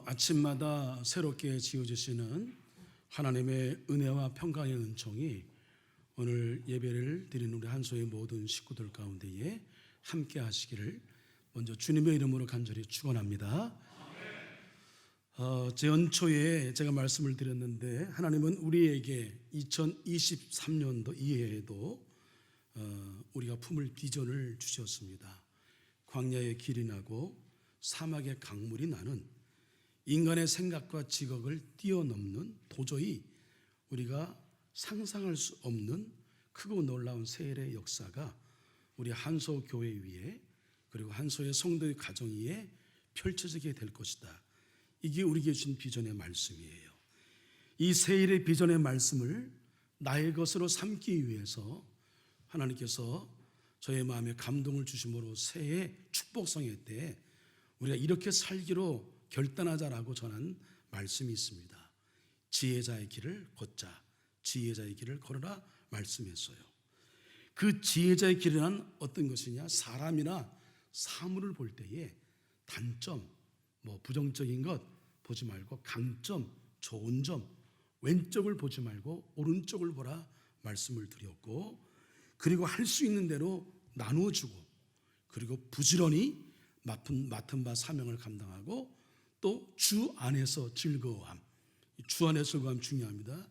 아침마다 새롭게 지어주시는 하나님의 은혜와 평강의 은총이 오늘 예배를 드리는 우리 한소의 모든 식구들 가운데에 함께 하시기를 먼저 주님의 이름으로 간절히 축원합니다. 연초에 제가 말씀을 드렸는데 하나님은 우리에게 2023년도 이해에도 우리가 품을 비전을 주셨습니다. 광야의 길이 나고 사막의 강물이 나는 인간의 생각과 지각을 뛰어넘는 도저히 우리가 상상할 수 없는 크고 놀라운 세일의 역사가 우리 한소 교회 위에 그리고 한소의 성도의 가정 위에 펼쳐지게 될 것이다. 이게 우리에게 주신 비전의 말씀이에요. 이 세일의 비전의 말씀을 나의 것으로 삼기 위해서 하나님께서 저의 마음에 감동을 주심으로 새해 축복성회 때 우리가 이렇게 살기로 결단하자라고 전한 말씀이 있습니다. 지혜자의 길을 걷자, 지혜자의 길을 걸어라 말씀했어요. 그 지혜자의 길은 어떤 것이냐? 사람이나 사물을 볼 때에 단점, 부정적인 것 보지 말고 강점, 좋은 점, 왼쪽을 보지 말고 오른쪽을 보라 말씀을 드렸고, 그리고 할 수 있는 대로 나누어 주고, 그리고 부지런히 맡은 바 사명을 감당하고, 또 주 안에서 즐거워함. 주 안에서 즐거워함 중요합니다.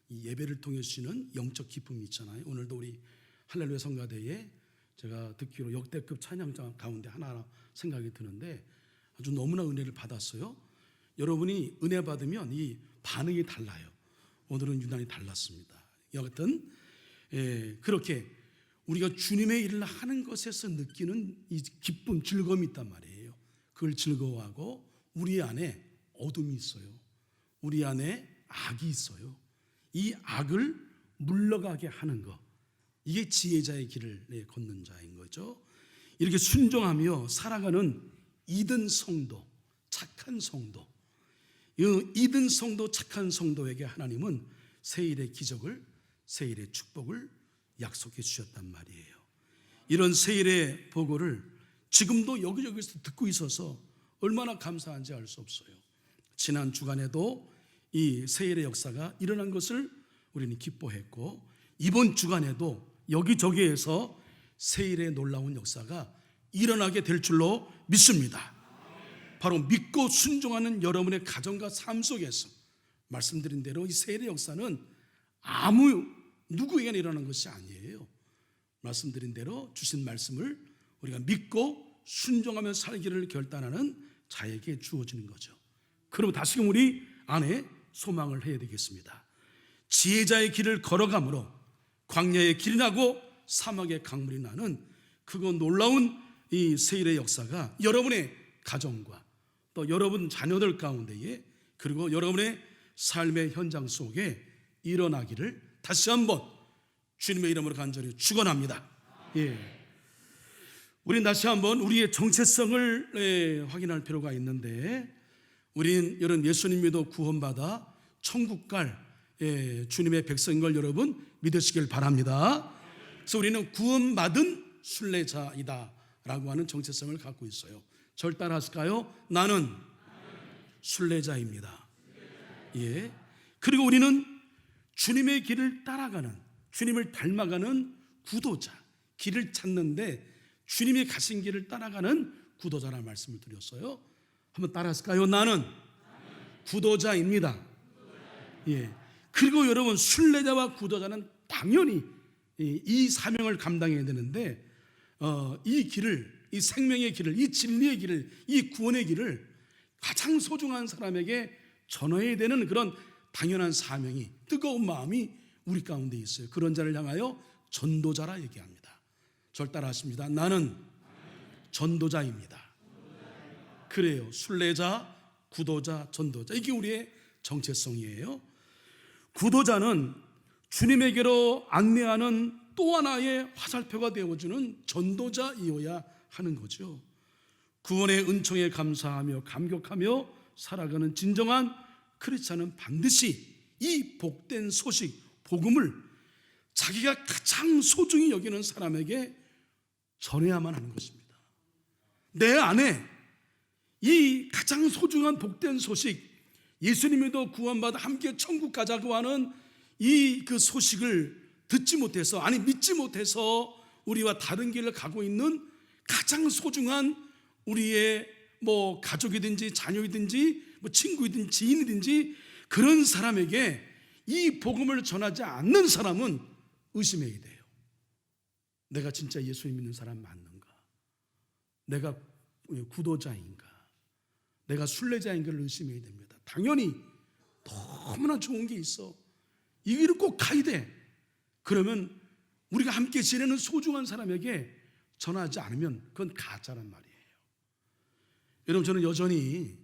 이 예배를 통해 주시는 영적 기쁨이 있잖아요. 오늘도 우리 할렐루야 성가대에 제가 듣기로 역대급 찬양자 가운데 하나 생각이 드는데 아주 너무나 은혜를 받았어요. 여러분이 은혜 받으면 이 반응이 달라요. 오늘은 유난히 달랐습니다. 여하튼 그렇게 우리가 주님의 일을 하는 것에서 느끼는 이 기쁨, 즐거움이 있단 말이에요. 그걸 즐거워하고 우리 안에 어둠이 있어요. 우리 안에 악이 있어요. 이 악을 물러가게 하는 것, 이게 지혜자의 길을 걷는 자인 거죠. 이렇게 순종하며 살아가는 이든 성도, 착한 성도, 이든 성도, 착한 성도에게 하나님은 새일의 기적을, 새일의 축복을 약속해 주셨단 말이에요. 이런 새일의 보고를 지금도 여기저기서 듣고 있어서 얼마나 감사한지 알 수 없어요. 지난 주간에도 이 새일의 역사가 일어난 것을 우리는 기뻐했고, 이번 주간에도 여기저기에서 새일의 놀라운 역사가 일어나게 될 줄로 믿습니다. 바로 믿고 순종하는 여러분의 가정과 삶 속에서 말씀드린 대로 이 새일의 역사는 아무 누구에게나 일어나는 것이 아니에요. 말씀드린 대로 주신 말씀을 우리가 믿고 순종하며 살기를 결단하는 자에게 주어지는 거죠. 그리고 다시금 우리 안에 소망을 해야 되겠습니다. 지혜자의 길을 걸어가므로 광야의 길이 나고 사막의 강물이 나는 그거 놀라운 이 세일의 역사가 여러분의 가정과 또 여러분 자녀들 가운데에 그리고 여러분의 삶의 현장 속에 일어나기를 다시 한번 주님의 이름으로 간절히 축원합니다. 우린 다시 한번 우리의 정체성을 확인할 필요가 있는데, 우린 여러분 예수님 믿어 구원받아 천국 갈 주님의 백성인 걸 여러분 믿으시길 바랍니다. 그래서 우리는 구원받은 순례자이다 라고 하는 정체성을 갖고 있어요. 절 따라 하실까요? 나는 순례자입니다. 그리고 우리는 주님의 길을 따라가는, 주님을 닮아가는 구도자, 길을 찾는데 주님이 가신 길을 따라가는 구도자라는 말씀을 드렸어요. 한번 따라 하실까요? 나는 구도자입니다. 그리고 여러분 순례자와 구도자는 당연히 이 사명을 감당해야 되는데, 이 길을, 이 생명의 길을, 이 진리의 길을, 이 구원의 길을 가장 소중한 사람에게 전해야 되는 그런 당연한 사명이, 뜨거운 마음이 우리 가운데 있어요. 그런 자를 향하여 전도자라 얘기합니다. 절 따라 하십니다. 나는 전도자입니다. 그래요. 순례자, 구도자, 전도자, 이게 우리의 정체성이에요. 구도자는 주님에게로 안내하는 또 하나의 화살표가 되어주는 전도자이어야 하는 거죠. 구원의 은총에 감사하며 감격하며 살아가는 진정한 크리스찬은 반드시 이 복된 소식, 복음을 자기가 가장 소중히 여기는 사람에게 전해야만 하는 것입니다. 내 안에 이 가장 소중한 복된 소식, 예수님도 구원받아 함께 천국 가자고 하는 이 그 소식을 듣지 못해서, 아니 믿지 못해서 우리와 다른 길을 가고 있는 가장 소중한 우리의 뭐 가족이든지 자녀이든지 뭐 친구이든지 지인이든지 그런 사람에게 이 복음을 전하지 않는 사람은 의심해야 돼요. 내가 진짜 예수님 믿는 사람 맞는가? 내가 구도자인가? 내가 순례자인가를 의심해야 됩니다. 당연히 너무나 좋은 게 있어. 이 길을 꼭 가야 돼. 그러면 우리가 함께 지내는 소중한 사람에게 전하지 않으면 그건 가짜란 말이에요. 여러분, 저는 여전히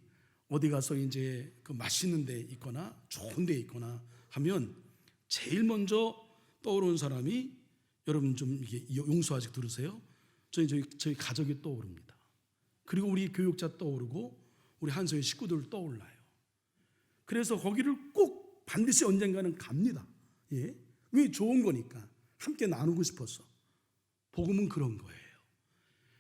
어디 가서 이제 그 맛있는 데 있거나 좋은 데 있거나 하면 제일 먼저 떠오르는 사람이, 여러분 좀 이게 용서하지 들으세요. 저희 가족이 떠오릅니다. 그리고 우리 교육자 떠오르고 우리 한서의 식구들 떠올라요. 그래서 거기를 꼭 반드시 언젠가는 갑니다. 예? 왜? 좋은 거니까. 함께 나누고 싶어서. 복음은 그런 거예요.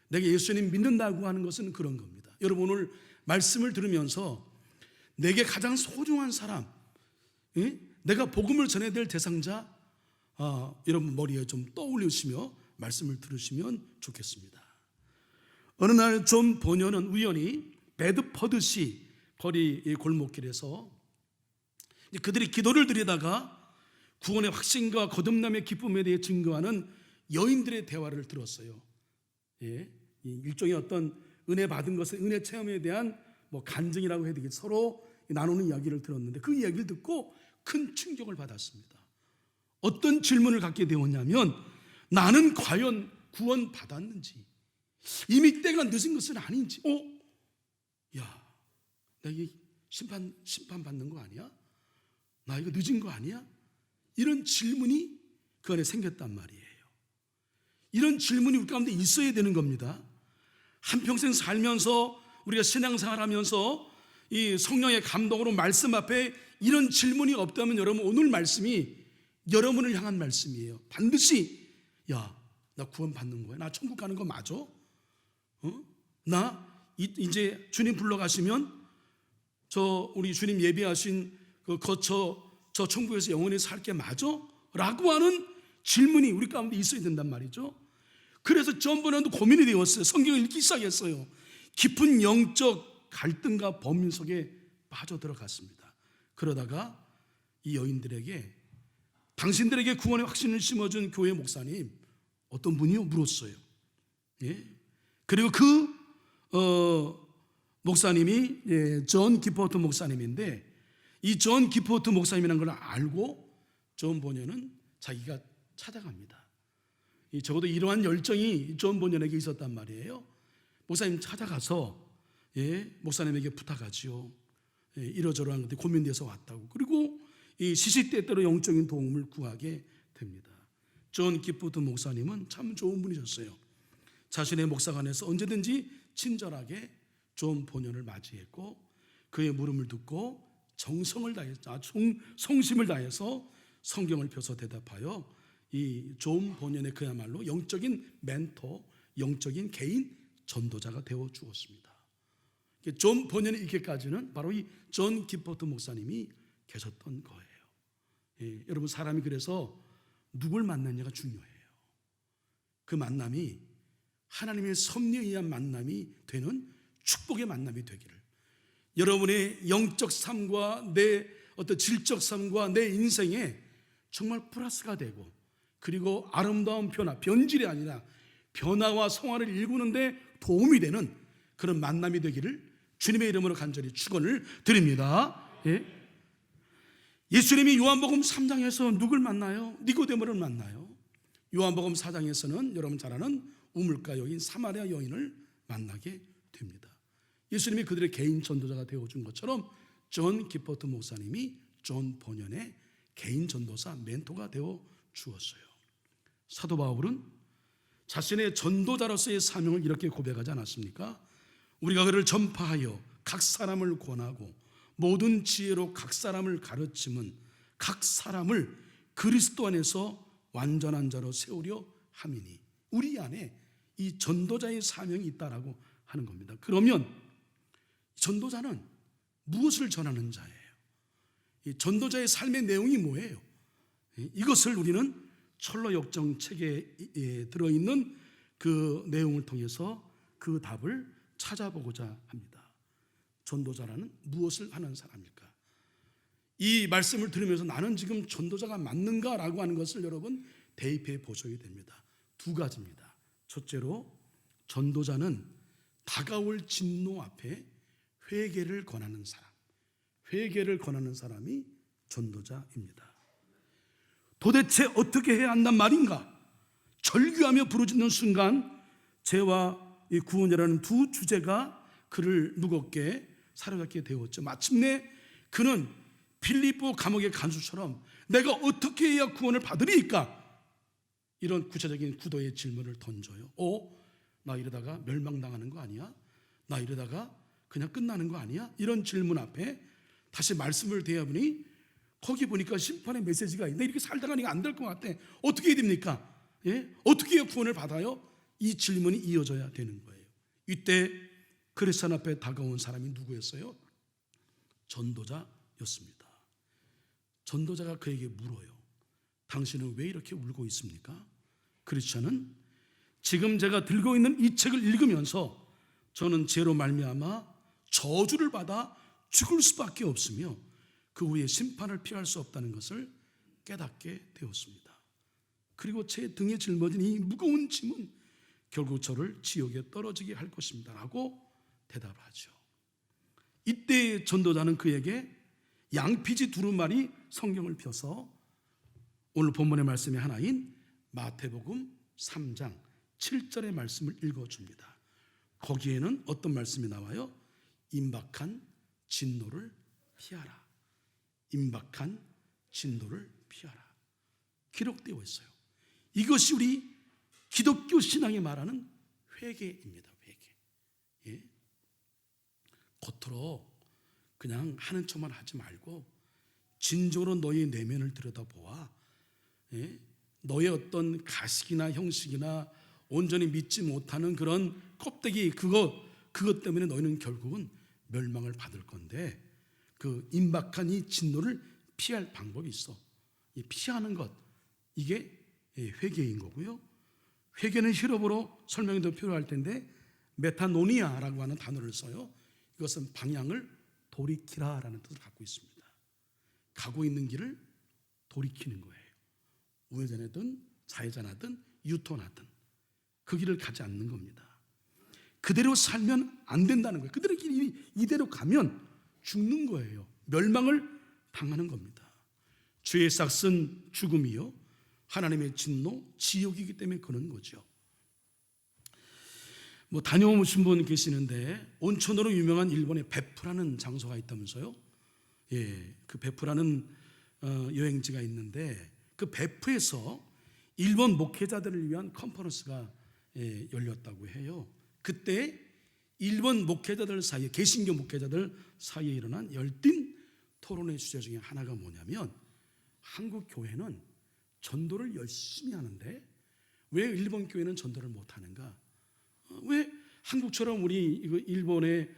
내가 예수님 믿는다고 하는 것은 그런 겁니다. 여러분, 오늘 말씀을 들으면서 내게 가장 소중한 사람, 예? 내가 복음을 전해야 될 대상자, 여러분 머리에 좀 떠올리시며 말씀을 들으시면 좋겠습니다. 어느 날 존 보녀는 우연히 베드퍼드시 거리 골목길에서 그들이 기도를 드리다가 구원의 확신과 거듭남의 기쁨에 대해 증거하는 여인들의 대화를 들었어요. 예, 일종의 어떤 은혜 받은 것의 은혜 체험에 대한 뭐 간증이라고 해야 되겠지, 서로 나누는 이야기를 들었는데 그 이야기를 듣고 큰 충격을 받았습니다. 어떤 질문을 갖게 되었냐면, 나는 과연 구원 받았는지, 이미 때가 늦은 것은 아닌지, 야, 나 이게 심판 받는 거 아니야? 나 이거 늦은 거 아니야? 이런 질문이 그 안에 생겼단 말이에요. 이런 질문이 우리 가운데 있어야 되는 겁니다. 한평생 살면서 우리가 신앙생활하면서 이 성령의 감동으로 말씀 앞에 이런 질문이 없다면 여러분, 오늘 말씀이 여러분을 향한 말씀이에요. 반드시, 야, 나 구원 받는 거야? 나 천국 가는 거 맞아? 나 이제 주님 불러가시면 우리 주님 예비하신 그 거처 저 천국에서 영원히 살게 맞아? 라고 하는 질문이 우리 가운데 있어야 된단 말이죠. 그래서 존 보녀도 고민이 되었어요. 성경을 읽기 시작했어요. 깊은 영적 갈등과 범민 속에 빠져들어갔습니다. 그러다가 이 여인들에게, 당신들에게 구원의 확신을 심어준 교회 목사님 어떤 분이요? 물었어요. 예? 그리고 목사님이 존 기포트 목사님인데, 이 존 기포트 목사님이라는 걸 알고 존 보녀는 자기가 찾아갑니다. 적어도 이러한 열정이 존 보녀에게 있었단 말이에요. 목사님 찾아가서 목사님에게 부탁하지요. 이러저러한 것들이 고민돼서 왔다고. 그리고 이 시시때때로 영적인 도움을 구하게 됩니다. 존 기포트 목사님은 참 좋은 분이셨어요. 자신의 목사관에서 언제든지 친절하게 존 보녀를 맞이했고, 그의 물음을 듣고 정성을 다해서, 성심을 다해서 성경을 펴서 대답하여 이 존 보녀의 그야말로 영적인 멘토, 영적인 개인 전도자가 되어 주었습니다. 존 보녀의 이렇게까지는 바로 이 존 기포트 목사님이 계셨던 거예요. 여러분, 사람이 그래서 누굴 만나냐가 중요해요. 그 만남이 하나님의 섭리에 의한 만남이 되는 축복의 만남이 되기를, 여러분의 영적 삶과 내 어떤 질적 삶과 내 인생에 정말 플러스가 되고, 그리고 아름다운 변화, 변질이 아니라 변화와 성화를 일구는데 도움이 되는 그런 만남이 되기를 주님의 이름으로 간절히 축원을 드립니다. 예수님이 요한복음 3장에서 누굴 만나요? 니고데모를 만나요. 요한복음 4장에서는 여러분 잘 아는 우물가 여인 사마리아 여인을 만나게 됩니다. 예수님이 그들의 개인 전도자가 되어준 것처럼 존 기포트 목사님이 존 보년의 개인 전도사, 멘토가 되어 주었어요. 사도 바울은 자신의 전도자로서의 사명을 이렇게 고백하지 않았습니까? 우리가 그를 전파하여 각 사람을 권하고 모든 지혜로 각 사람을 가르침은 각 사람을 그리스도 안에서 완전한 자로 세우려 함이니, 우리 안에 이 전도자의 사명이 있다라고 하는 겁니다. 그러면 전도자는 무엇을 전하는 자예요? 이 전도자의 삶의 내용이 뭐예요? 이것을 우리는 철로역정 책에 들어있는 그 내용을 통해서 그 답을 찾아보고자 합니다. 전도자라는 무엇을 하는 사람일까? 이 말씀을 들으면서 나는 지금 전도자가 맞는가라고 하는 것을 여러분 대입해 보셔야 됩니다. 두 가지입니다. 첫째로 전도자는 다가올 진노 앞에 회개를 권하는 사람, 회개를 권하는 사람이 전도자입니다. 도대체 어떻게 해야 한단 말인가? 절규하며 부르짖는 순간 죄와 구원이라는 두 주제가 그를 무겁게 사로잡게 되었죠. 마침내 그는 빌립보 감옥의 간수처럼 내가 어떻게 해야 구원을 받으리까? 이런 구체적인 구도의 질문을 던져요. 나 이러다가 멸망당하는 거 아니야? 나 이러다가 그냥 끝나는 거 아니야? 이런 질문 앞에 다시 말씀을 대하보니 거기 보니까 심판의 메시지가 있는데 이렇게 살다가 안 될 것 같아. 어떻게 해야 됩니까? 어떻게 해야 구원을 받아요? 이 질문이 이어져야 되는 거예요. 이때 크리스찬 앞에 다가온 사람이 누구였어요? 전도자였습니다. 전도자가 그에게 물어요. 당신은 왜 이렇게 울고 있습니까? 크리스찬은 지금 제가 들고 있는 이 책을 읽으면서 저는 죄로 말미암아 저주를 받아 죽을 수밖에 없으며 그 후에 심판을 피할 수 없다는 것을 깨닫게 되었습니다. 그리고 제 등에 짊어진 이 무거운 짐은 결국 저를 지옥에 떨어지게 할 것입니다 라고 대답을 하죠. 이때 전도자는 그에게 양피지 두루마리 성경을 펴서 오늘 본문의 말씀이 하나인 마태복음 3장 7절의 말씀을 읽어줍니다. 거기에는 어떤 말씀이 나와요? 임박한 진노를 피하라. 임박한 진노를 피하라. 기록되어 있어요. 이것이 우리 기독교 신앙이 말하는 회개입니다. 회개. 겉으로 그냥 하는 척만 하지 말고 진정으로 너의 내면을 들여다보아 너의 어떤 가식이나 형식이나 온전히 믿지 못하는 그런 껍데기 그것 때문에 너희는 결국은 멸망을 받을 건데 그 임박한 이 진노를 피할 방법이 있어. 이 피하는 것 이게 회개인 거고요. 회개는 히브리어로 설명이 더 필요할 텐데 메타노니아라고 하는 단어를 써요. 이것은 방향을 돌이키라라는 뜻을 갖고 있습니다. 가고 있는 길을 돌이키는 거예요. 우회전하든 좌회전하든 유턴하든 그 길을 가지 않는 겁니다. 그대로 살면 안 된다는 거예요. 그대로 길이 이대로 가면 죽는 거예요. 멸망을 당하는 겁니다. 죄의 싹은 죽음이요 하나님의 진노 지옥이기 때문에 그런 거죠. 다녀오신 분 계시는데 온천으로 유명한 일본의 베프라는 장소가 있다면서요. 그 베프라는 여행지가 있는데 그 베프에서 일본 목회자들을 위한 컨퍼런스가 열렸다고 해요. 그때 일본 목회자들 사이에 개신교 목회자들 사이에 일어난 열띤 토론의 주제 중에 하나가 뭐냐면 한국 교회는 전도를 열심히 하는데 왜 일본 교회는 전도를 못하는가? 왜 한국처럼 우리 일본의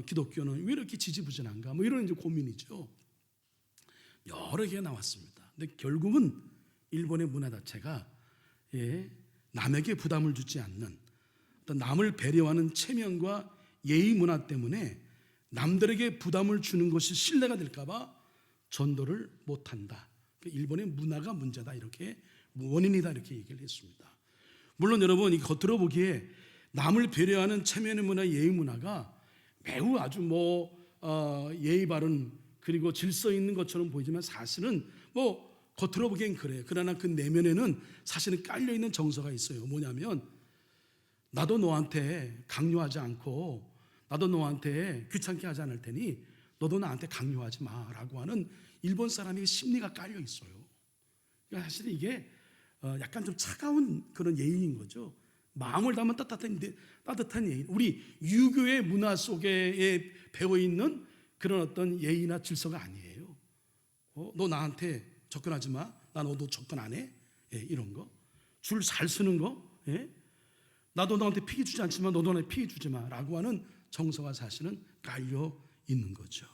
기독교는 왜 이렇게 지지부진한가? 이런 이제 고민이죠. 여러 개 나왔습니다. 근데 결국은 일본의 문화 자체가 남에게 부담을 주지 않는 어떤 남을 배려하는 체면과 예의 문화 때문에 남들에게 부담을 주는 것이 신뢰가 될까봐 전도를 못한다. 일본의 문화가 문제다 이렇게 원인이다 이렇게 얘기를 했습니다. 물론 여러분 이 겉으로 보기에 남을 배려하는 체면의 문화, 예의 문화가 매우 아주 예의 바른 그리고 질서 있는 것처럼 보이지만 사실은 겉으로 보기엔 그래요. 그러나 그 내면에는 사실은 깔려 있는 정서가 있어요. 뭐냐면 나도 너한테 강요하지 않고 나도 너한테 귀찮게 하지 않을 테니 너도 나한테 강요하지 마라고 하는 일본 사람의 심리가 깔려 있어요. 그러니까 사실 이게 약간 좀 차가운 그런 예의인 거죠. 마음을 담은 따뜻한 예의. 우리 유교의 문화 속에 배어 있는 그런 어떤 예의나 질서가 아니에요. 너 나한테 접근하지 마. 나 너도 접근 안 해. 이런 거. 줄 잘 쓰는 거. 나도 너한테 피해 주지 않지만 너도 나한테 피해 주지 마라고 하는 정서가 사실은 깔려 있는 거죠.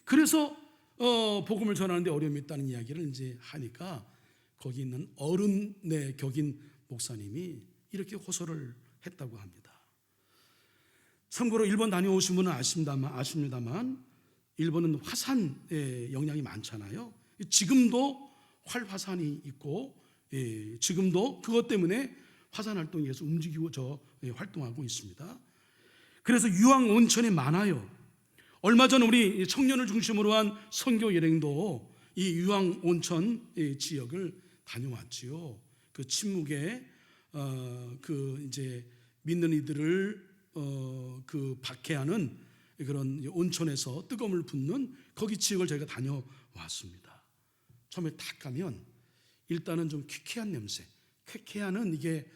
그래서 복음을 전하는데 어려움이 있다는 이야기를 이제 하니까 거기 있는 어른의 격인 목사님이 이렇게 호소를 했다고 합니다. 참고로 일본 다녀오신 분은 아십니다만 일본은 화산의 영향이 많잖아요. 지금도 활화산이 있고 지금도 그것 때문에 화산 활동에 의해서 움직이고 활동하고 있습니다. 그래서 유황 온천이 많아요. 얼마 전 우리 청년을 중심으로 한 선교 여행도 이 유황 온천 지역을 다녀왔지요. 그 침묵에 그 이제 믿는 이들을 그 박해하는 그런 온천에서 뜨거움을 붓는 거기 지역을 저희가 다녀왔습니다. 처음에 딱 가면 일단은 좀 퀴퀴한 냄새. 퀴퀴한은 이게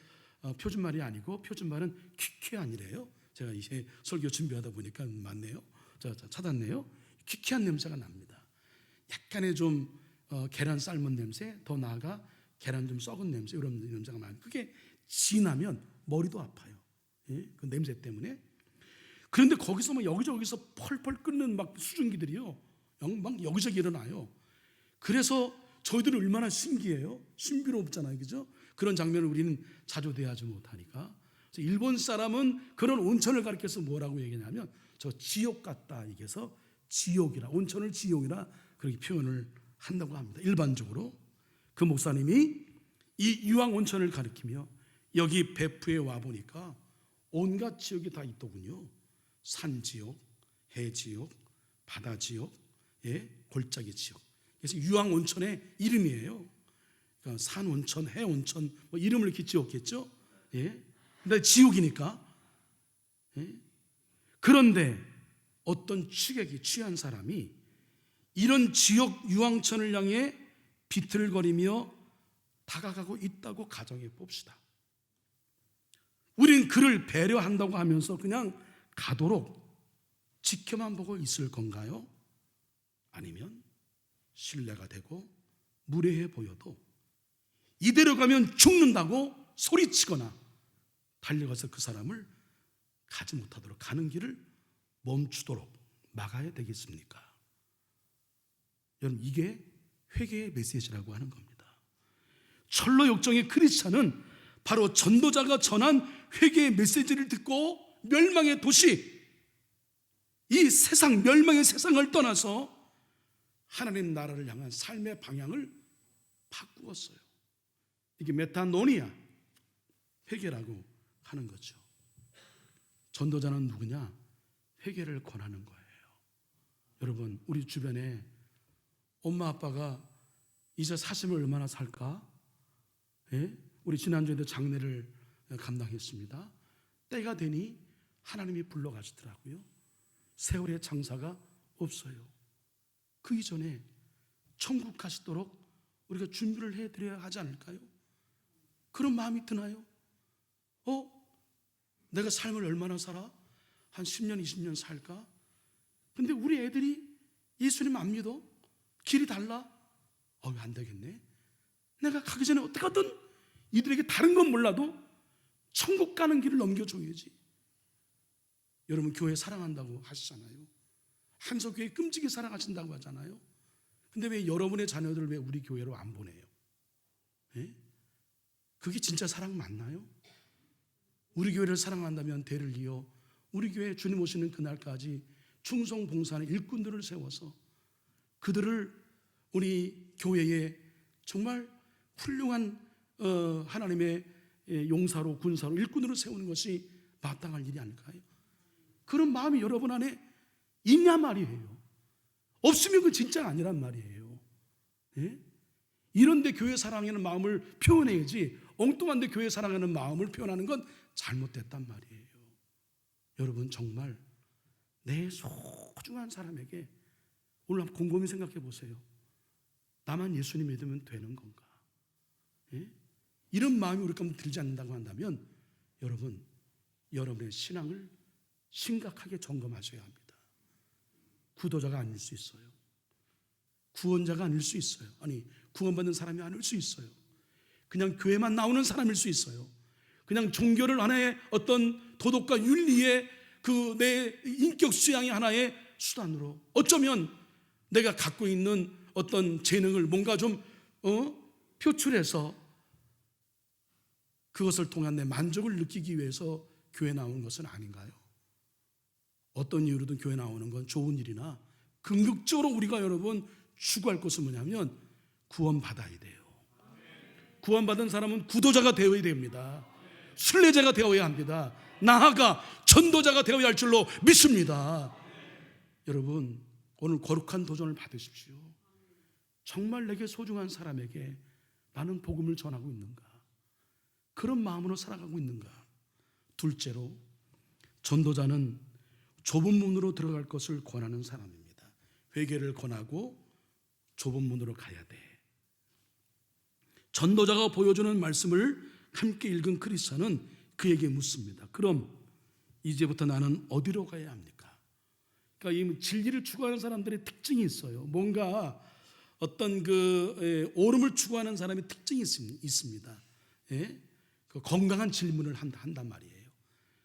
표준말이 아니고 표준말은 퀴퀴한이래요. 제가 이제 설교 준비하다 보니까 맞네요. 찾았네요. 퀴퀴한 냄새가 납니다. 약간의 좀 계란 삶은 냄새, 더 나아가 계란 좀 썩은 냄새, 이런 냄새가 많아요. 그게 지나면 머리도 아파요. 그 냄새 때문에. 그런데 거기서 막 여기저기서 펄펄 끓는 막 수증기들이요, 막 여기저기 일어나요. 그래서 저희들은 얼마나 신기해요. 신비롭잖아요, 그죠? 그런 장면을 우리는 자주 대하지 못하니까. 그래서 일본 사람은 그런 온천을 가리켜서 뭐라고 얘기하냐면 저 지옥 같다, 얘기해서 지옥이라, 온천을 지옥이라 그렇게 표현을 한다고 합니다. 일반적으로 그 목사님이 이 유황 온천을 가리키며 여기 배프에 와 보니까 온갖 지옥이 다 있더군요. 산지옥, 해지옥, 바다지옥, 골짜기 지옥. 그래서 유황 온천의 이름이에요. 그러니까 산온천, 해온천 뭐 이름을 이렇게 지었겠죠. 근데 지옥이니까. 그런데 어떤 취객이 취한 사람이 이런 지옥 유황천을 향해 비틀거리며 다가가고 있다고 가정해 봅시다. 우린 그를 배려한다고 하면서 그냥 가도록 지켜만 보고 있을 건가요? 아니면 신뢰가 되고 무례해 보여도 이대로 가면 죽는다고 소리치거나 달려가서 그 사람을 가지 못하도록 가는 길을 멈추도록 막아야 되겠습니까? 여러분, 이게 회개의 메시지라고 하는 겁니다. 철로 역정의 크리스찬은 바로 전도자가 전한 회개의 메시지를 듣고 멸망의 도시, 이 세상, 멸망의 세상을 떠나서 하나님 나라를 향한 삶의 방향을 바꾸었어요. 이게 메타노니아, 회개라고 하는 거죠. 전도자는 누구냐? 회개를 권하는 거예요. 여러분, 우리 주변에 엄마 아빠가 이제 사시면 얼마나 살까? 우리 지난주에도 장례를 감당했습니다. 때가 되니 하나님이 불러가시더라고요. 세월의 장사가 없어요. 그 이전에 천국 가시도록 우리가 준비를 해드려야 하지 않을까요? 그런 마음이 드나요? 내가 삶을 얼마나 살아? 한 10년, 20년 살까? 근데 우리 애들이 예수님 안 믿어? 길이 달라? 안 되겠네. 내가 가기 전에 어떻게든 이들에게 다른 건 몰라도 천국 가는 길을 넘겨줘야지. 여러분, 교회 사랑한다고 하시잖아요. 한석교회 끔찍이 사랑하신다고 하잖아요. 근데 왜 여러분의 자녀들을 왜 우리 교회로 안 보내요? 그게 진짜 사랑 맞나요? 우리 교회를 사랑한다면 대를 이어 우리 교회 주님 오시는 그날까지 충성 봉사하는 일꾼들을 세워서 그들을 우리 교회에 정말 훌륭한 하나님의 용사로, 군사로, 일꾼으로 세우는 것이 마땅할 일이 아닐까요? 그런 마음이 여러분 안에 있냐 말이에요. 없으면 그 진짜가 아니란 말이에요. 이런데 교회 사랑하는 마음을 표현해야지, 엉뚱한데 교회 사랑하는 마음을 표현하는 건 잘못됐단 말이에요. 여러분, 정말 내 소중한 사람에게 오늘 한번 곰곰이 생각해 보세요. 나만 예수님 믿으면 되는 건가? 이런 마음이 우리 가운데 들지 않는다고 한다면 여러분, 여러분의 신앙을 심각하게 점검하셔야 합니다. 구도자가 아닐 수 있어요. 구원자가 아닐 수 있어요. 아니, 구원받는 사람이 아닐 수 있어요. 그냥 교회만 나오는 사람일 수 있어요. 그냥 종교를 하나의 어떤 도덕과 윤리의 그 내 인격 수양의 하나의 수단으로, 어쩌면 내가 갖고 있는 어떤 재능을 뭔가 좀 표출해서 그것을 통한 내 만족을 느끼기 위해서 교회 나오는 것은 아닌가요? 어떤 이유로든 교회 나오는 건 좋은 일이나 궁극적으로 우리가 여러분 추구할 것은 뭐냐면 구원받아야 돼요. 구원받은 사람은 구도자가 되어야 됩니다. 순례자가 되어야 합니다. 나아가 전도자가 되어야 할 줄로 믿습니다. 여러분, 오늘 거룩한 도전을 받으십시오. 정말 내게 소중한 사람에게 나는 복음을 전하고 있는가? 그런 마음으로 살아가고 있는가? 둘째로, 전도자는 좁은 문으로 들어갈 것을 권하는 사람입니다. 회개를 권하고 좁은 문으로 가야 돼. 전도자가 보여주는 말씀을 함께 읽은 크리스천은 그에게 묻습니다. 그럼 이제부터 나는 어디로 가야 합니까? 그러니까 이 진리를 추구하는 사람들의 특징이 있어요. 뭔가 어떤 옳음을 추구하는 사람의 특징이 있습니다. 예? 그 건강한 질문을 한단 말이에요.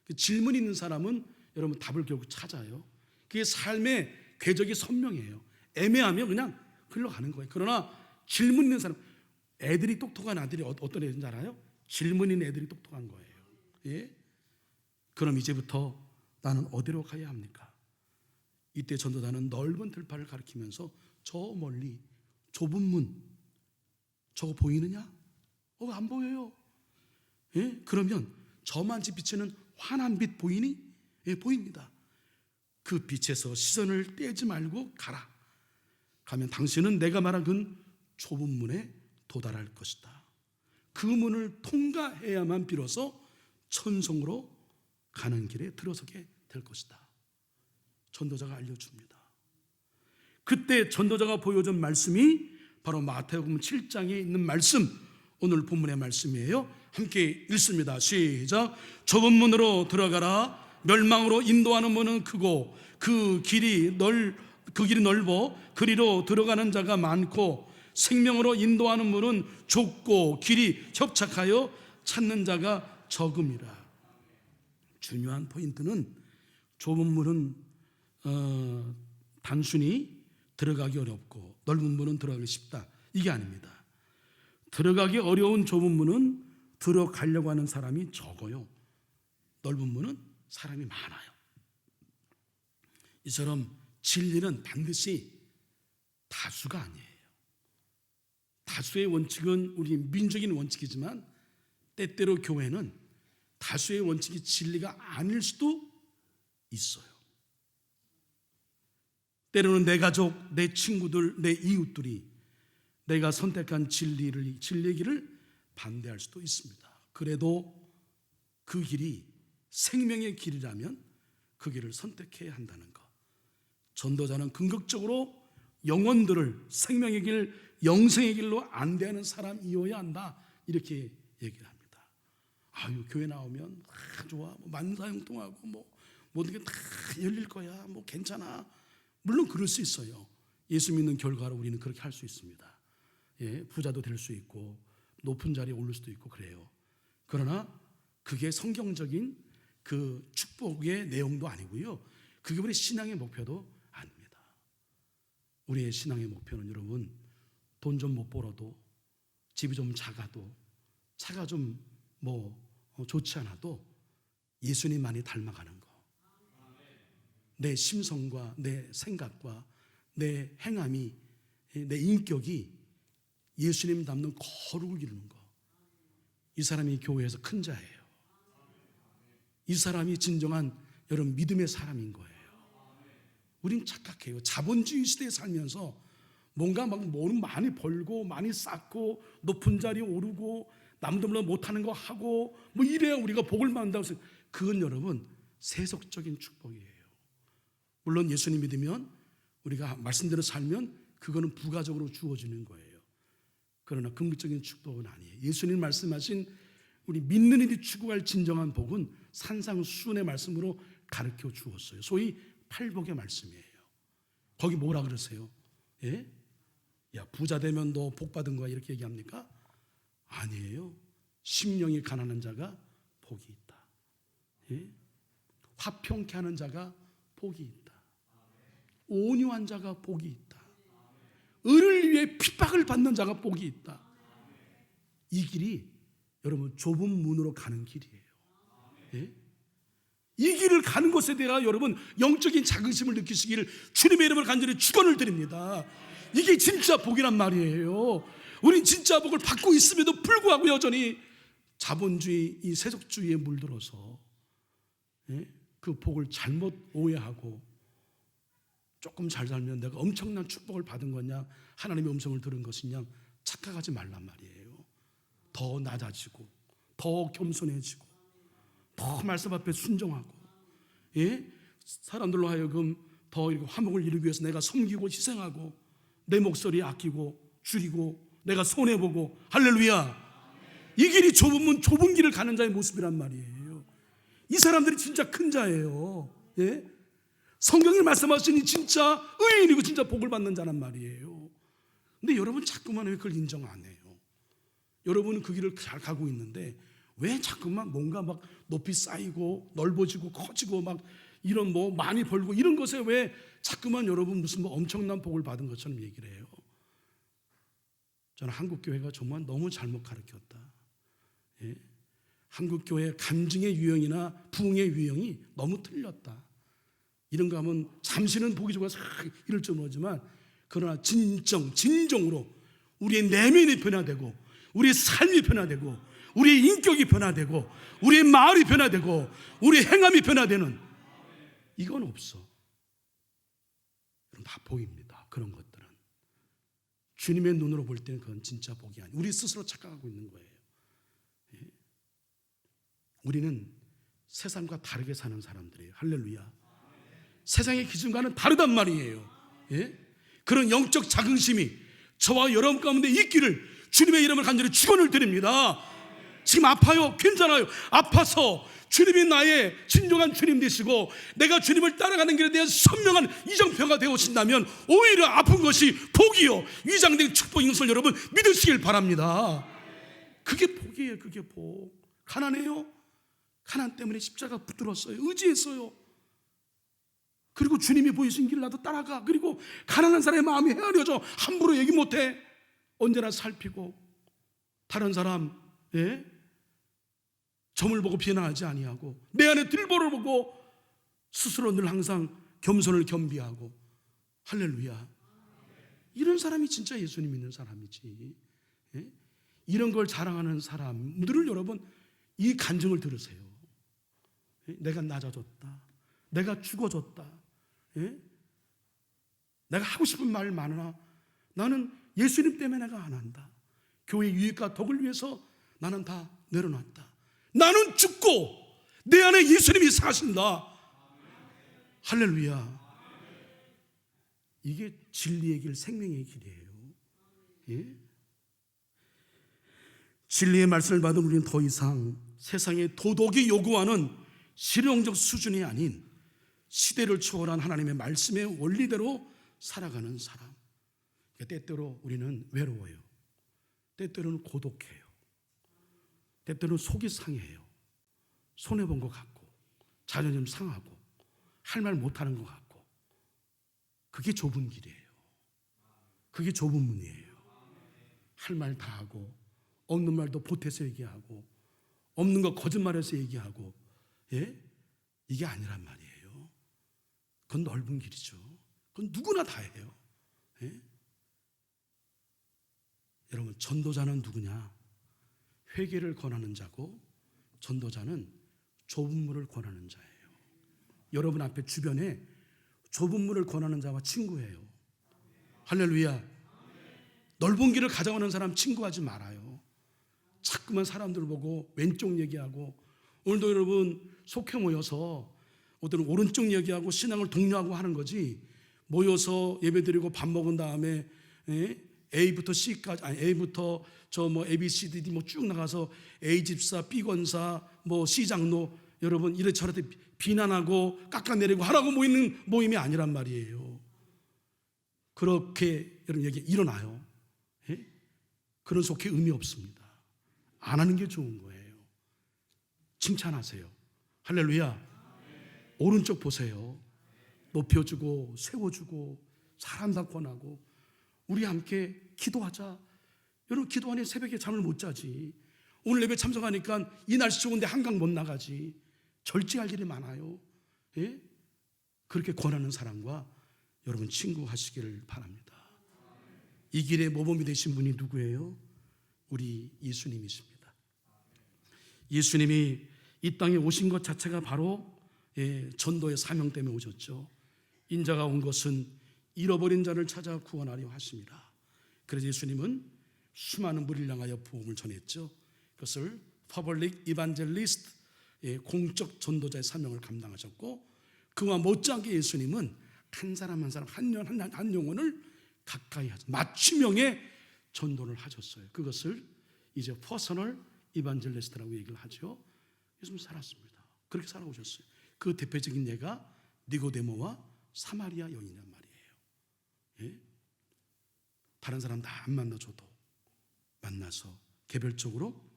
그 질문 있는 사람은 여러분 답을 결국 찾아요. 그게 삶의 궤적이 선명해요. 애매하면 그냥 흘러가는 거예요. 그러나 질문 있는 사람, 애들이 똑똑한 아들이 어떤 애인지 알아요? 질문 있는 애들이 똑똑한 거예요. 예? 그럼 이제부터 나는 어디로 가야 합니까? 이때 전도자는 넓은 들판을 가리키면서 저 멀리 좁은 문, 저거 보이느냐? 안 보여요. 예? 그러면 저만치 비치는 환한 빛 보이니? 예, 보입니다. 그 빛에서 시선을 떼지 말고 가라. 가면 당신은 내가 말한 그 좁은 문에 도달할 것이다. 그 문을 통과해야만 비로소 천성으로 가는 길에 들어서게 될 것이다. 전도자가 알려줍니다. 그때 전도자가 보여준 말씀이 바로 마태복음 7장에 있는 말씀, 오늘 본문의 말씀이에요. 함께 읽습니다. 시작. 좁은 문으로 들어가라. 멸망으로 인도하는 문은 크고 그 길이 넓어 그리로 들어가는 자가 많고 생명으로 인도하는 문은 좁고 길이 협착하여 찾는 자가 적음이라. 중요한 포인트는 좁은 문은 단순히 들어가기 어렵고 넓은 문은 들어가기 쉽다, 이게 아닙니다. 들어가기 어려운 좁은 문은 들어가려고 하는 사람이 적어요. 넓은 문은 사람이 많아요. 이처럼 진리는 반드시 다수가 아니에요. 다수의 원칙은 우리 민족인 원칙이지만 때때로 교회는 다수의 원칙이 진리가 아닐 수도 있어요. 때로는 내 가족, 내 친구들, 내 이웃들이 내가 선택한 진리의 길을 반대할 수도 있습니다. 그래도 그 길이 생명의 길이라면 그 길을 선택해야 한다는 것. 전도자는 궁극적으로 영혼들을 생명의 길, 영생의 길로 안대하는 사람이어야 한다, 이렇게 얘기를 합니다. 아유, 교회 나오면 좋아, 만사형통하고 모든 게 다 열릴 거야, 괜찮아. 물론 그럴 수 있어요. 예수 믿는 결과로 우리는 그렇게 할 수 있습니다. 예, 부자도 될 수 있고 높은 자리에 오를 수도 있고 그래요. 그러나 그게 성경적인 그 축복의 내용도 아니고요, 그게 우리 신앙의 목표도 아닙니다. 우리의 신앙의 목표는 여러분, 돈 좀 못 벌어도, 집이 좀 작아도, 차가 좀 좋지 않아도 예수님만이 닮아가는 거. 내 심성과 내 생각과 내 행함이, 내 인격이 예수님 닮는 거룩을 이루는 거. 이 사람이 교회에서 큰 자예요. 이 사람이 진정한 여러분 믿음의 사람인 거예요. 우린 착각해요. 자본주의 시대에 살면서 뭔가 뭐는 많이 벌고 많이 쌓고 높은 자리에 오르고 남들보다 못하는 거 하고 이래야 우리가 복을 받는다고 해서, 그건 여러분 세속적인 축복이에요. 물론 예수님 믿으면, 우리가 말씀대로 살면 그거는 부가적으로 주어지는 거예요. 그러나 궁극적인 축복은 아니에요. 예수님 말씀하신 우리 믿는 이들이 추구할 진정한 복은 산상수훈의 말씀으로 가르쳐 주었어요. 소위 팔복의 말씀이에요. 거기 뭐라 그러세요? 예? 야, 부자 되면 너 복 받은 거야, 이렇게 얘기합니까? 아니에요. 심령이 가난한 자가 복이 있다. 예? 화평케 하는 자가 복이 있다. 온유한 자가 복이 있다. 의를 위해 핍박을 받는 자가 복이 있다. 이 길이 여러분 좁은 문으로 가는 길이에요. 예? 이 길을 가는 것에 대해 여러분 영적인 자긍심을 느끼시기를 주님의 이름을 간절히 축원을 드립니다. 이게 진짜 복이란 말이에요. 우린 진짜 복을 받고 있음에도 불구하고 여전히 자본주의, 이 세속주의에 물들어서 그 복을 잘못 오해하고 조금 잘 살면 내가 엄청난 축복을 받은 거냐, 하나님의 음성을 들은 것이냐 착각하지 말란 말이에요. 더 낮아지고 더 겸손해지고 더 말씀 앞에 순종하고, 사람들로 하여금 더 화목을 이루기 위해서 내가 섬기고 희생하고 내 목소리 아끼고 줄이고 내가 손해보고, 할렐루야. 이 길이 좁으면 좁은 길을 가는 자의 모습이란 말이에요. 이 사람들이 진짜 큰 자예요. 성경이 말씀하시니 진짜 의인이고 진짜 복을 받는 자란 말이에요. 근데 여러분 자꾸만 왜 그걸 인정 안 해요? 여러분은 그 길을 잘 가고 있는데 왜 자꾸만 뭔가 막 높이 쌓이고 넓어지고 커지고 막 이런 뭐 많이 벌고 이런 것에 왜 자꾸만 여러분 무슨 뭐 엄청난 복을 받은 것처럼 얘기를 해요? 저는 한국교회가 정말 너무 잘못 가르쳤다. 한국교회 간증의 유형이나 부흥의 유형이 너무 틀렸다. 이런 거 하면 잠시는 보기 좋아서 이럴 줄 모르지만, 그러나 진정으로 우리의 내면이 변화되고 우리의 삶이 변화되고 우리의 인격이 변화되고 우리의 마을이 변화되고 우리의 행함이 변화되는, 이건 없어. 다 복입니다. 그런 것들은 주님의 눈으로 볼 때는 그건 진짜 복이 아니에요. 우리 스스로 착각하고 있는 거예요. 우리는 세상과 다르게 사는 사람들이에요. 할렐루야. 세상의 기준과는 다르단 말이에요. 그런 영적 자긍심이 저와 여러분 가운데 있기를 주님의 이름을 간절히 축원을 드립니다. 지금 아파요? 괜찮아요. 아파서 주님이 나의 진정한 주님 되시고 내가 주님을 따라가는 길에 대한 선명한 이정표가 되어신다면 오히려 아픈 것이 복이요 위장된 축복인 것을 여러분 믿으시길 바랍니다. 그게 복이에요. 그게 복. 가난해요? 가난 때문에 십자가 붙들었어요. 의지했어요. 그리고 주님이 보이신 길 나도 따라가. 그리고 가난한 사람의 마음이 헤아려져 함부로 얘기 못해. 언제나 살피고 다른 사람 점을 보고 비난하지 아니하고 내 안에 들보를 보고 스스로 늘 항상 겸손을 겸비하고, 할렐루야. 이런 사람이 진짜 예수님 믿는 사람이지. 이런 걸 자랑하는 사람들을 여러분 이 간증을 들으세요. 내가 낮아졌다, 내가 죽어졌다, 내가 하고 싶은 말 많으나 나는 예수님 때문에 내가 안 한다. 교회 유익과 덕을 위해서 나는 다 내려놨다. 나는 죽고 내 안에 예수님이 사신다. 할렐루야. 이게 진리의 길, 생명의 길이에요. 진리의 말씀을 받은 우리는 더 이상 세상의 도덕이 요구하는 실용적 수준이 아닌 시대를 초월한 하나님의 말씀의 원리대로 살아가는 사람. 때때로 우리는 외로워요. 때때로는 고독해요. 때때로는 속이 상해요. 손해본 것 같고 자존심 상하고 할 말 못하는 것 같고. 그게 좁은 길이에요. 그게 좁은 문이에요. 할 말 다 하고 없는 말도 보태서 얘기하고 없는 거 거짓말해서 얘기하고, 이게 아니란 말이에요. 그건 넓은 길이죠. 그건 누구나 다 해요. 여러분, 전도자는 누구냐? 회개를 권하는 자고 전도자는 좁은 물을 권하는 자예요. 여러분 앞에 주변에 좁은 물을 권하는 자와 친구예요. 할렐루야. 넓은 길을 가져가는 사람 친구하지 말아요. 자꾸만 사람들 보고 왼쪽 얘기하고, 오늘도 여러분 속해 모여서 어떤 오른쪽 얘기하고 신앙을 독려하고 하는 거지, 모여서 예배드리고 밥 먹은 다음에 A부터 C까지, 아니 A부터 저 뭐 ABCD 뭐 쭉 나가서 A 집사, B 권사, 뭐 C 장로 여러분 이래저래 비난하고 깎아내리고 하라고 모이는 모임이 아니란 말이에요. 그렇게 여러분 얘기 일어나요. 그런 속해 의미 없습니다. 안 하는 게 좋은 거예요. 칭찬하세요. 할렐루야. 오른쪽 보세요. 높여주고 세워주고 잘한다 권하고 우리 함께 기도하자. 여러분 기도하니 새벽에 잠을 못 자지. 오늘 예배 참석하니까 이 날씨 좋은데 한강 못 나가지. 절제할 일이 많아요. 예? 그렇게 권하는 사람과 여러분 친구하시기를 바랍니다. 이 길의 모범이 되신 분이 누구예요? 우리 예수님이십니다. 예수님이 이 땅에 오신 것 자체가 바로 전도의 사명 때문에 오셨죠. 인자가 온 것은 잃어버린 자를 찾아 구원하려 하십니다. 그래서 예수님은 수많은 무리를 향하여 복음을 전했죠. 그것을 퍼블릭 이반젤리스트, 공적 전도자의 사명을 감당하셨고, 그와 못지않게 예수님은 한 사람 한 사람 한 영혼을 가까이 하죠. 맞춤형의 전도를 하셨어요. 그것을 이제 퍼서널 이반젤리스트라고 얘기를 하죠. 예수님 살았습니다. 그렇게 살아오셨어요. 그 대표적인 예가 니고데모와 사마리아 여인이란 말이에요. 예? 다른 사람 다 안 만나줘도 만나서 개별적으로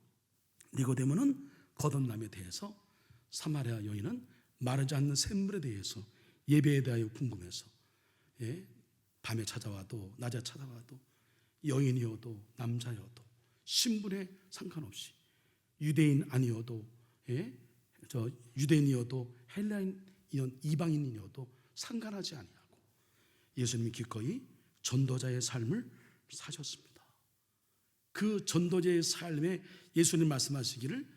니고데모는 거듭남에 대해서, 사마리아 여인은 마르지 않는 샘물에 대해서, 예배에 대하여 궁금해서 밤에 찾아와도 낮에 찾아와도, 여인이어도 남자여도 신분에 상관없이, 유대인 아니어도 유대인이어도 헬라인 이방인이어도 상관하지 아니하고 예수님이 기꺼이 전도자의 삶을 사셨습니다. 그 전도자의 삶에 예수님 말씀하시기를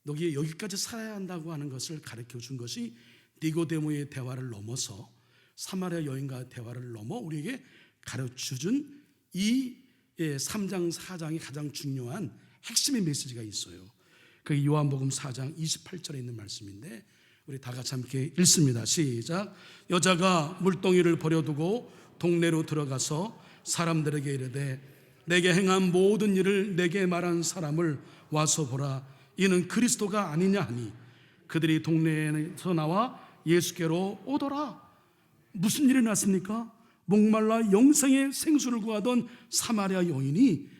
너희 여기까지 살아야 한다고 하는 것을 가르쳐 준 것이 니고데모의 대화를 넘어서 사마리아 여인과의 대화를 넘어 우리에게 가르쳐 준 이 3장 4장이 가장 중요한 핵심의 메시지가 있어요. 그게 요한복음 4장 28절에 있는 말씀인데 우리 다 같이 함께 읽습니다. 시작. 여자가 물동이를 버려두고 동네로 들어가서 사람들에게 이르되 내게 행한 모든 일을 내게 말한 사람을 와서 보라. 이는 그리스도가 아니냐 하니 그들이 동네에서 나와 예수께로 오더라. 무슨 일이 났습니까? 목말라 영생의 생수를 구하던 사마리아 여인이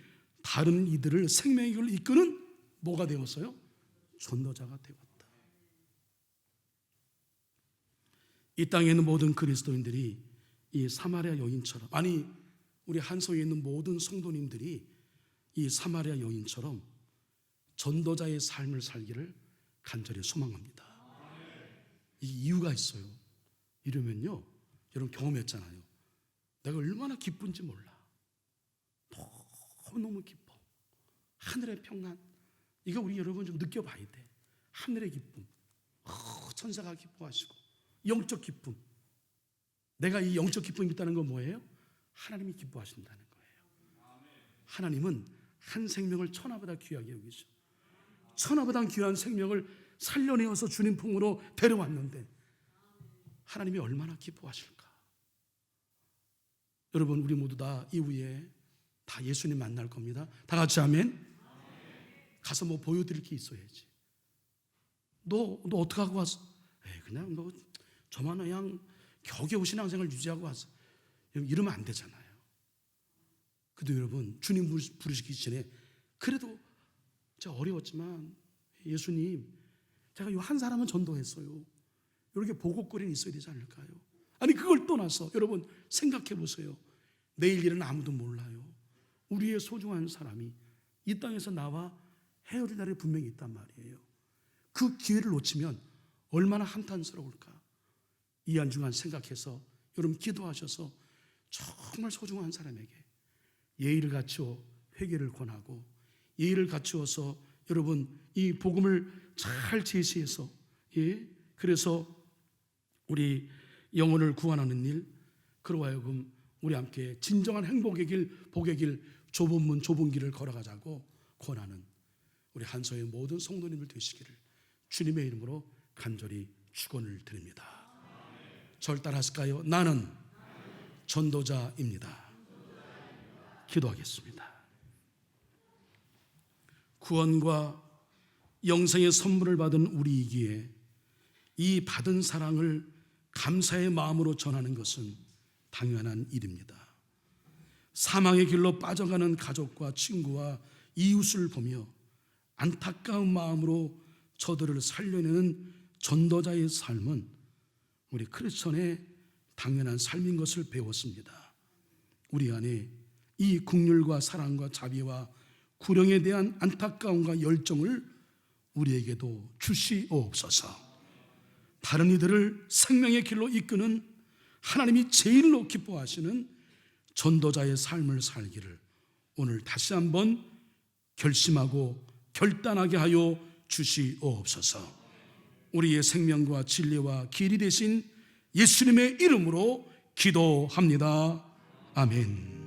다른 이들을 생명의 길로 이끄는 뭐가 되었어요? 전도자가 되었다. 이 땅에 있는 모든 그리스도인들이 이 사마리아 여인처럼, 아니 우리 한성에 있는 모든 성도님들이 이 사마리아 여인처럼 전도자의 삶을 살기를 간절히 소망합니다. 이 이유가 있어요. 이러면요, 여러분 경험했잖아요. 내가 얼마나 기쁜지 몰라. 너무 기뻐. 하늘의 평안, 이거 우리 여러분 좀 느껴봐야 돼. 하늘의 기쁨, 천사가 기뻐하시고 영적 기쁨. 내가 이 영적 기쁨이 있다는 건 뭐예요? 하나님이 기뻐하신다는 거예요. 하나님은 한 생명을 천하보다 귀하게 여기죠. 천하보다 귀한 생명을 살려내어서 주님 품으로 데려왔는데 하나님이 얼마나 기뻐하실까? 여러분 우리 모두 다 이후에 다 예수님 만날 겁니다. 다 같이 아멘. 가서 뭐 보여드릴 게 있어야지. 너 어떻게 하고 왔어? 그냥 너 저만 그냥 겨우겨우 신앙생활 유지하고 왔어. 이러면 안 되잖아요. 그래도 여러분 주님 부르시기 전에 그래도 제가 어려웠지만 예수님 제가 이 한 사람은 전도했어요. 이렇게 보고거리는 있어야 되지 않을까요? 아니 그걸 떠나서 여러분 생각해 보세요. 내일 일은 아무도 몰라요. 우리의 소중한 사람이 이 땅에서 나와 헤어질 날이 분명히 있단 말이에요. 그 기회를 놓치면 얼마나 한탄스러울까. 이 한 주간 생각해서 여러분 기도하셔서 정말 소중한 사람에게 예의를 갖추어 회개를 권하고 예의를 갖추어서 여러분 이 복음을 잘 제시해서 그래서 우리 영혼을 구원하는 일, 그로 하여금 우리 함께 진정한 행복의 길, 복의 길, 좁은 문 좁은 길을 걸어가자고 권하는 우리 한서의 모든 성도님들 되시기를 주님의 이름으로 간절히 축원을 드립니다. 절 따라하실까요? 나는 전도자입니다. 기도하겠습니다. 구원과 영생의 선물을 받은 우리이기에 이 받은 사랑을 감사의 마음으로 전하는 것은 당연한 일입니다. 사망의 길로 빠져가는 가족과 친구와 이웃을 보며 안타까운 마음으로 저들을 살려내는 전도자의 삶은 우리 크리스천의 당연한 삶인 것을 배웠습니다. 우리 안에 이 긍휼과 사랑과 자비와 구령에 대한 안타까움과 열정을 우리에게도 주시옵소서. 다른 이들을 생명의 길로 이끄는 하나님이 제일로 기뻐하시는 전도자의 삶을 살기를 오늘 다시 한번 결심하고 결단하게 하여 주시옵소서. 우리의 생명과 진리와 길이 되신 예수님의 이름으로 기도합니다. 아멘.